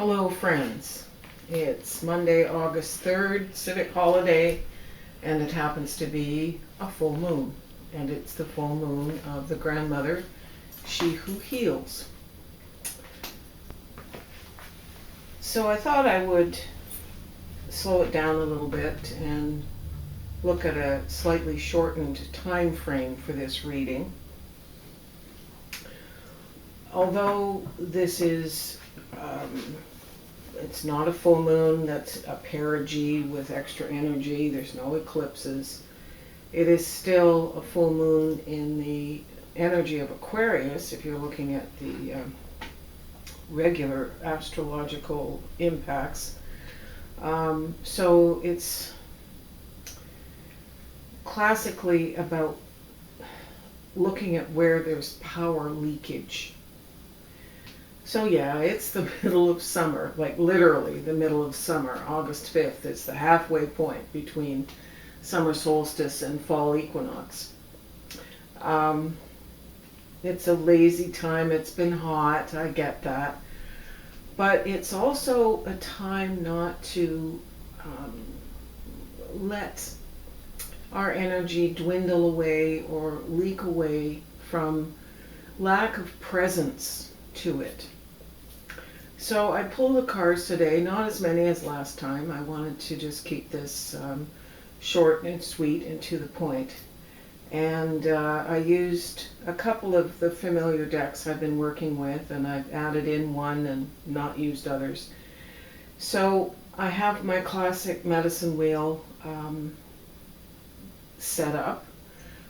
Hello friends, it's Monday, August 3rd, civic holiday, and it happens to be a full moon. And it's the full moon of the grandmother, She Who Heals. So I thought I would slow it down a little bit and look at a slightly shortened time frame for this reading. Although this is it's not a full moon that's a perigee with extra energy, there's no eclipses. It is still a full moon in the energy of Aquarius if you're looking at the regular astrological impacts. So it's classically about looking at where there's power leakage. So yeah, it's the middle of summer, like literally the middle of summer. August 5th is the halfway point between summer solstice and fall equinox. It's a lazy time, it's been hot, I get that. But it's also a time not to let our energy dwindle away or leak away from lack of presence to it. So I pulled the cards today, not as many as last time. I wanted to just keep this short and sweet and to the point. And I used a couple of the familiar decks I've been working with, and I've added in one and not used others. So I have my classic medicine wheel set up.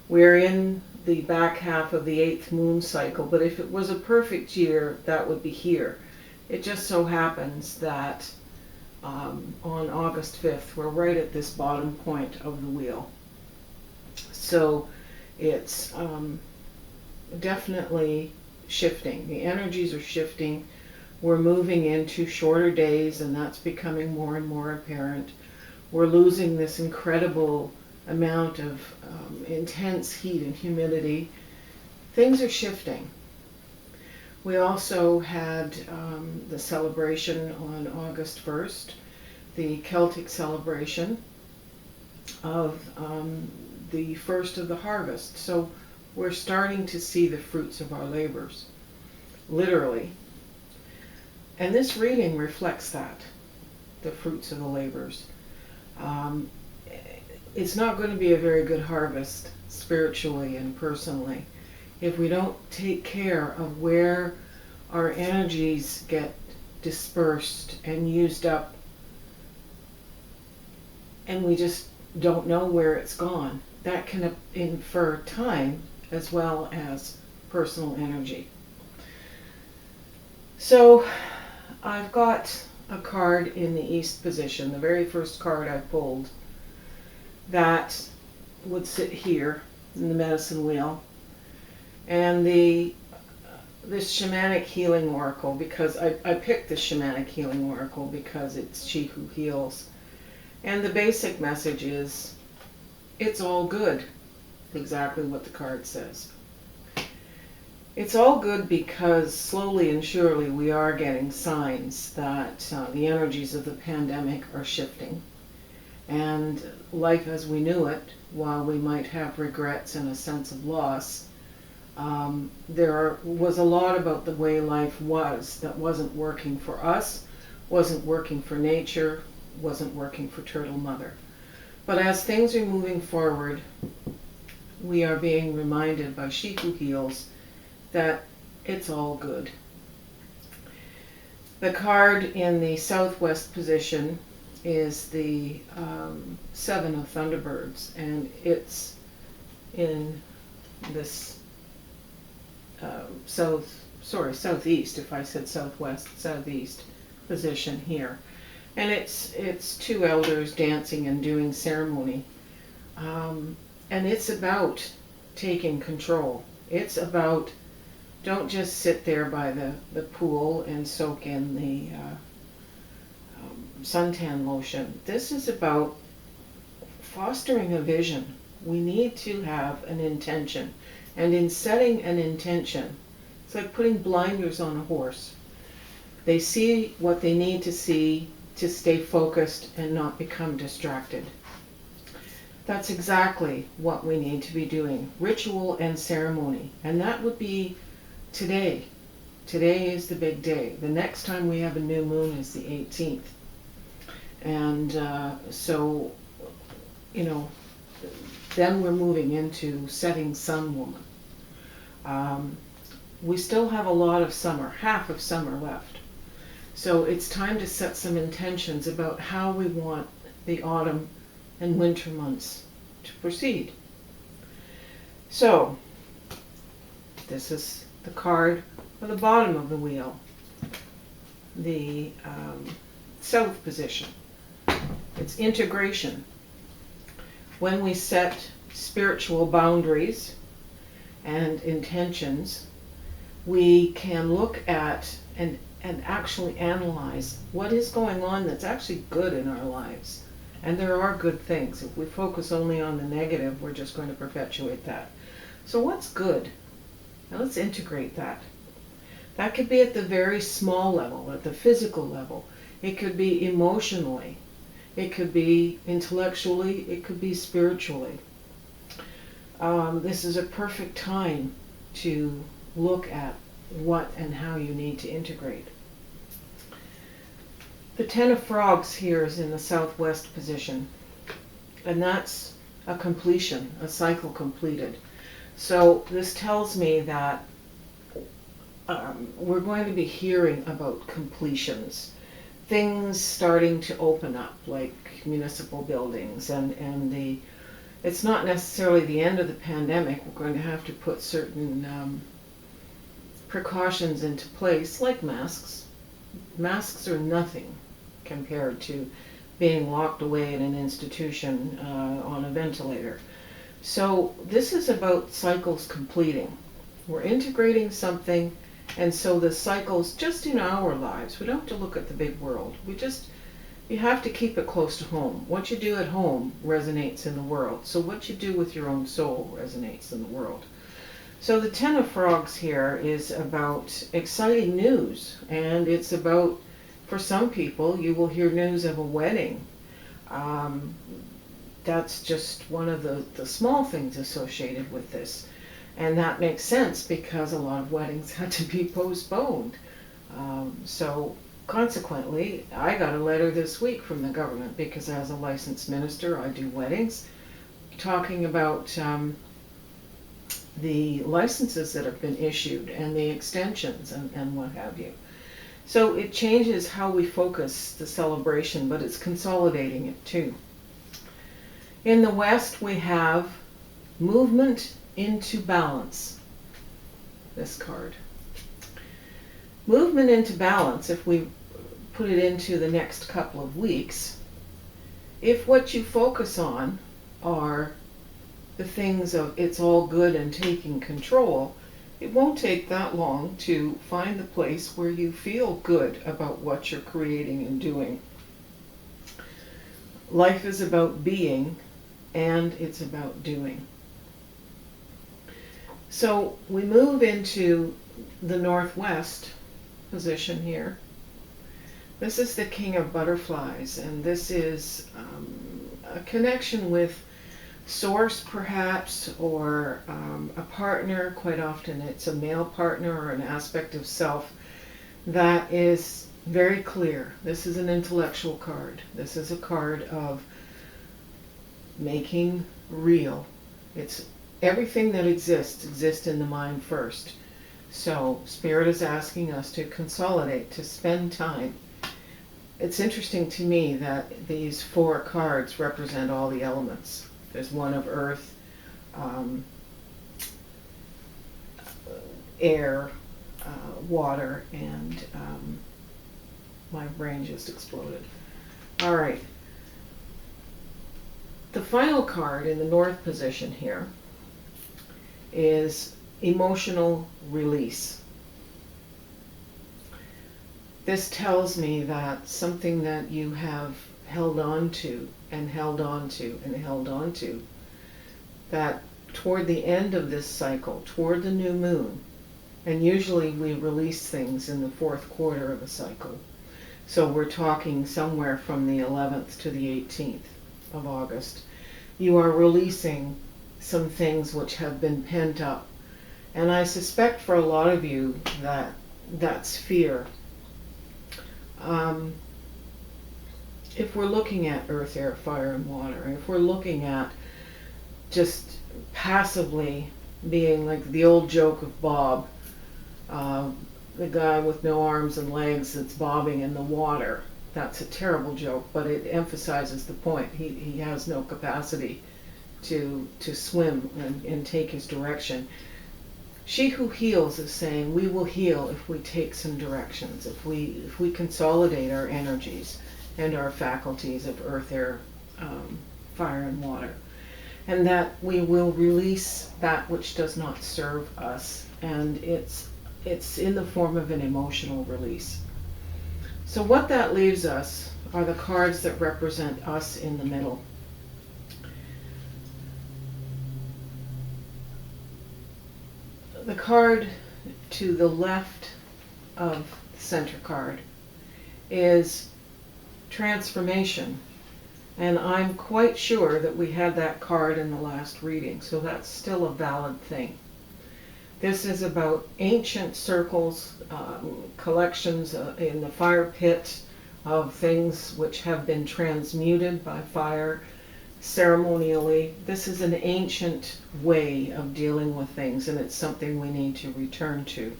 We're in the back half of the 8th moon cycle, but if it was a perfect year, that would be here. It just so happens that on August 5th, we're right at this bottom point of the wheel. So it's definitely shifting. The energies are shifting. We're moving into shorter days, and that's becoming more and more apparent. We're losing this incredible amount of intense heat and humidity. Things are shifting. We also had the celebration on August 1st, the Celtic celebration of the first of the harvest. So we're starting to see the fruits of our labors, literally. And this reading reflects that, the fruits of the labors. It's not going to be a very good harvest spiritually and personally if we don't take care of where our energies get dispersed and used up, and we just don't know where it's gone. That can infer time as well as personal energy. So I've got a card in the East position, the very first card I pulled, that would sit here in the medicine wheel. And this shamanic healing oracle, because I picked the shamanic healing oracle because it's She Who Heals. And the basic message is, it's all good. Exactly what the card says. It's all good because slowly and surely we are getting signs that the energies of the pandemic are shifting. And life as we knew it, while we might have regrets and a sense of loss, there was a lot about the way life was that wasn't working for us, wasn't working for nature, wasn't working for Turtle Mother. But as things are moving forward, we are being reminded by She Who Heals that it's all good. The card in the southwest position is the Seven of Thunderbirds, and it's in this southeast, if I said southwest, southeast position here. And it's two elders dancing and doing ceremony. And it's about taking control. It's about, don't just sit there by the pool and soak in the suntan lotion. This is about fostering a vision. We need to have an intention. And in setting an intention, it's like putting blinders on a horse. They see what they need to see to stay focused and not become distracted. That's exactly what we need to be doing, ritual and ceremony. And that would be today. Today is the big day. The next time we have a new moon is the 18th. And so, you know, then we're moving into setting sun woman. We still have a lot of summer, half of summer left. So it's time to set some intentions about how we want the autumn and winter months to proceed. So, this is the card for the bottom of the wheel, the south position. It's integration. When we set spiritual boundaries and intentions, we can look at and actually analyze what is going on that's actually good in our lives. And there are good things. If we focus only on the negative, we're just going to perpetuate that. So what's good? Now let's integrate that. That could be at the very small level, at the physical level. It could be emotionally. It could be intellectually. It could be spiritually. This is a perfect time to look at what and how you need to integrate. The Ten of Frogs here is in the southwest position, and that's a completion, a cycle completed. So this tells me that we're going to be hearing about completions, things starting to open up, like municipal buildings, and it's not necessarily the end of the pandemic. We're going to have to put certain precautions into place, like masks. Masks are nothing compared to being locked away in an institution on a ventilator. So this is about cycles completing. We're integrating something, and so the cycles just in our lives. We don't have to look at the big world. You have to keep it close to home. What you do at home resonates in the world. So what you do with your own soul resonates in the world. So the Ten of Frogs here is about exciting news, and it's about, for some people, you will hear news of a wedding. That's just one of the small things associated with this. And that makes sense because a lot of weddings had to be postponed. So consequently, I got a letter this week from the government, because as a licensed minister, I do weddings, talking about the licenses that have been issued and the extensions and what have you. So it changes how we focus the celebration, but it's consolidating it too. In the West, we have movement into balance, this card. Movement into balance, if we put it into the next couple of weeks, if what you focus on are the things of it's all good and taking control, it won't take that long to find the place where you feel good about what you're creating and doing. Life is about being, and it's about doing. So we move into the northwest position here. This is the King of Butterflies, and this is a connection with source perhaps, or a partner. Quite often it's a male partner or an aspect of self that is very clear. This is an intellectual card. This is a card of making real. It's everything that exists in the mind first. So Spirit is asking us to consolidate, to spend time. It's interesting to me that these 4 cards represent all the elements. There's one of earth, air, water, and my brain just exploded. All right. The final card in the north position here is emotional release. This tells me that something that you have held on to and held on to and held on to, that toward the end of this cycle, toward the new moon, And usually we release things in the fourth quarter of a cycle. So we're talking somewhere from the 11th to the 18th of August. You are releasing some things which have been pent up. And I suspect for a lot of you that that's fear. If we're looking at earth, air, fire, and water, if we're looking at just passively being like the old joke of Bob, the guy with no arms and legs that's bobbing in the water. That's a terrible joke, but it emphasizes the point. He has no capacity to swim and take his direction. She who heals is saying we will heal if we take some directions, if we consolidate our energies and our faculties of earth, air, fire, and water, and that we will release that which does not serve us, and it's in the form of an emotional release. So what that leaves us are the cards that represent us in the middle. The card to the left of the center card is transformation. And I'm quite sure that we had that card in the last reading, so that's still a valid thing. This is about ancient circles, collections in the fire pit of things which have been transmuted by fire ceremonially. This is an ancient way of dealing with things, and it's something we need to return to.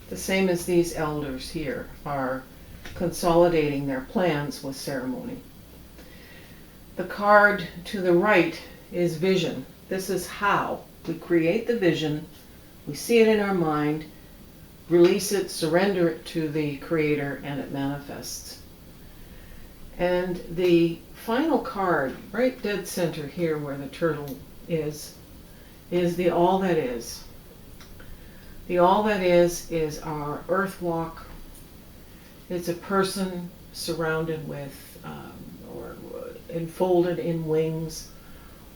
The same as these elders here are consolidating their plans with ceremony. The card to the right is vision. This is how we create the vision. We see it in our mind, release it, surrender it to the Creator, and it manifests. And the final card, right dead center here where the turtle is the all that is. The all that is our earth walk. It's a person surrounded with, or enfolded in wings,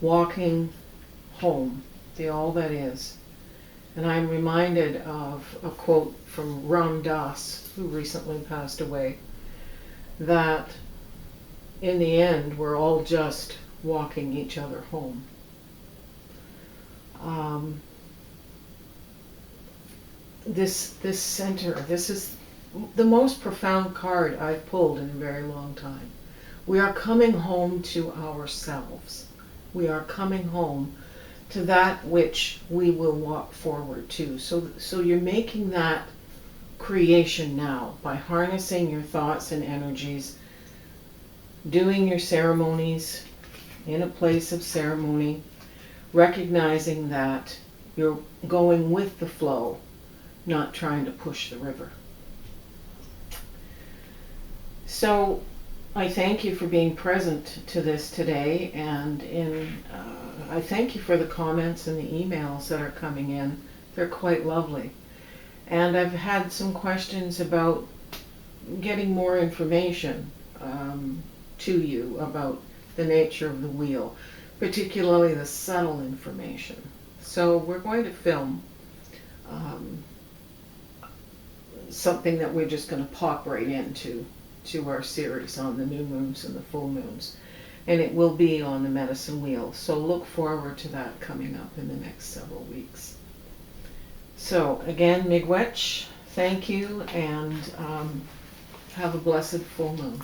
walking home, the all that is. And I'm reminded of a quote from Ram Dass, who recently passed away, that in the end, we're all just walking each other home. This center, this is the most profound card I've pulled in a very long time. We are coming home to ourselves. We are coming home to that which we will walk forward to. So you're making that creation now by harnessing your thoughts and energies, doing your ceremonies in a place of ceremony, recognizing that you're going with the flow, not trying to push the river. So I thank you for being present to this today, and I thank you for the comments and the emails that are coming in. They're quite lovely. And I've had some questions about getting more information to you about the nature of the wheel, particularly the subtle information. So we're going to film something that we're just going to pop right into our series on the new moons and the full moons. And it will be on the medicine wheel. So look forward to that coming up in the next several weeks. So again, Miigwech, thank you, and have a blessed full moon.